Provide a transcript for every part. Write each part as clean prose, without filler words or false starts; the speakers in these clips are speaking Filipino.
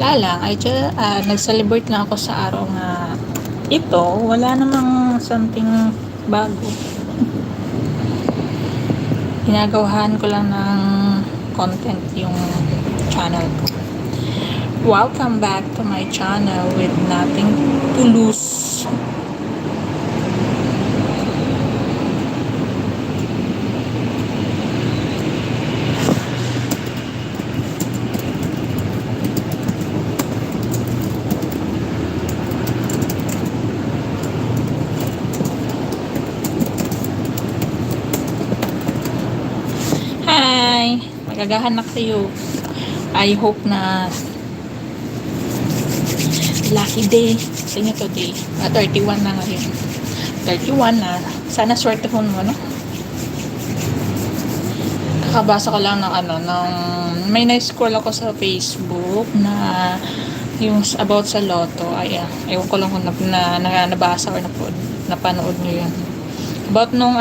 Wala lang, nag-celebrate lang ako sa araw nga ito. Wala namang something bago. Ginagawahan ko lang ng content yung channel ko. Welcome back to my channel with nothing to lose. Hi! Magagahan na kayo. I hope na lucky day sa inyo today. 31 na ngayon. 31 na. Sana swertehon mo, no? Kakabasa ko lang ng may na-scroll ako sa Facebook na yung about sa lotto. Ewan ko lang kung nabasa or napanood nyo yun. About nung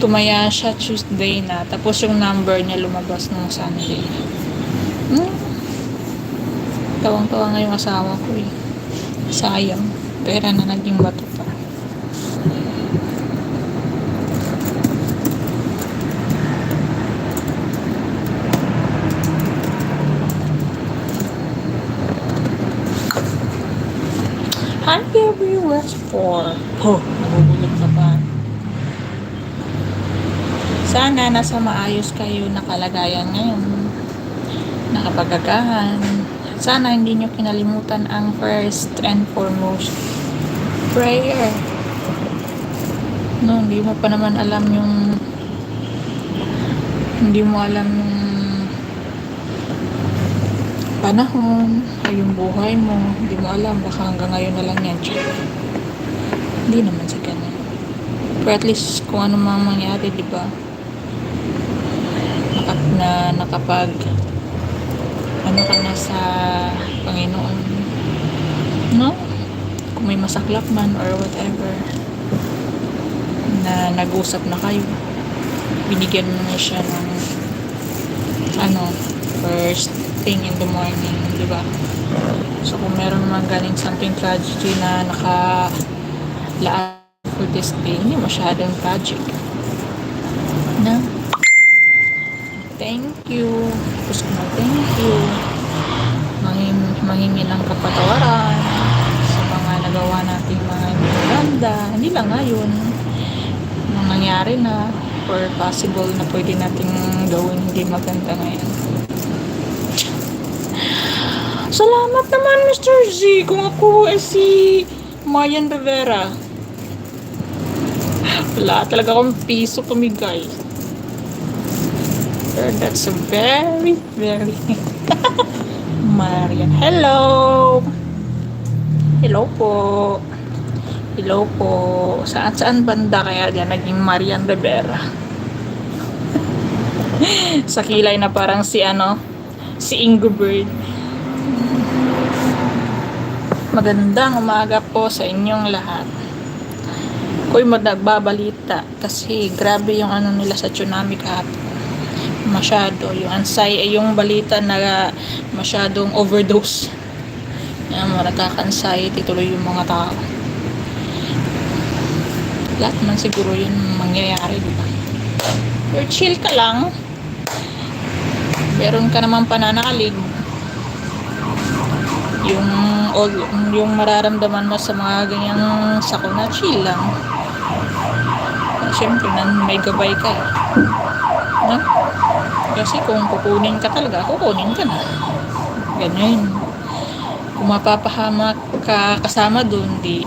tumaya siya Tuesday na, tapos yung number niya lumabas nung Sunday. Tawang-tawa nga yung asawa ko eh. Sayang. Pera na naging bato pa. Hi everyone for nagugulat ka pa. Sana nasa maayos kayo na kalagayan ngayon. Nakapagagahan. Sana hindi nyo kinalimutan ang first and foremost prayer. No, hindi mo pa naman alam yung panahon ay yung buhay mo. Hindi mo alam, baka hanggang ngayon na lang yan. Hindi naman sa ganun. Pero at least kung ano mang mangyari, di ba? Nakapag ka na sa Panginoon, no? Kung may masaklap man or whatever na nag-usap na kayo, binigyan mo na siya ng first thing in the morning, di ba? So kung meron naman galing something tragedy na nakalaan for this day, hindi masyadong tragic, no? Thank you. Gusto ko thank you. Manghingi ng kapatawaran sa mga nagawa nating mga maganda. Hindi lang ngayon. Nang nangyari na or possible na pwede nating gawin hindi maganda ngayon. Salamat naman, Mr. Z. Kung ako si Marian Rivera. Wala talaga akong piso pumigay. That's a very, very Marian. Hello! Hello po. Hello po. Saan banda kaya dyan naging Marian Rivera? Sa kilay na parang si Ingobert. Magandang umaga po sa inyong lahat. Ako'y nagbabalita kasi grabe yung nila sa tsunami kahapon. Masyado yung balita na masyadong overdose. Nakaka-anxiety tuloy yung mga tao. Lahat man siguro yun mangyayari, diba? Pero chill ka lang. Meron ka naman pananalig. Yung mararamdaman mo sa mga ganyang sakuna, chill lang. Siyempre may gabay ka eh. No? Kasi kung kukunin ka talaga, kukunin ka na. Ganyan. Kung mapapahamak ka kasama dun, di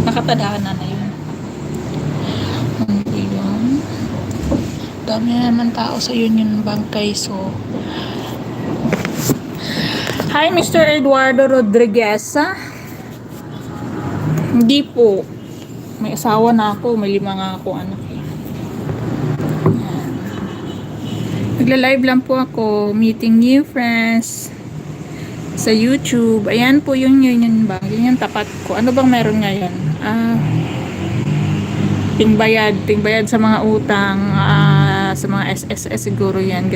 nakatadhana na yun. Okay yun. Dami na naman tao sa Union Bangkay, so hi, Mr. Eduardo Rodriguez. Hindi po. May asawa na ako, may 5 nga ako anak. Nagla-live lang po ako, meeting new friends sa YouTube. Ayan po yung Union Bank. Yun yung tapat ko. Ano bang meron ngayon? Tingbayad sa mga utang, sa mga SSS siguro yan.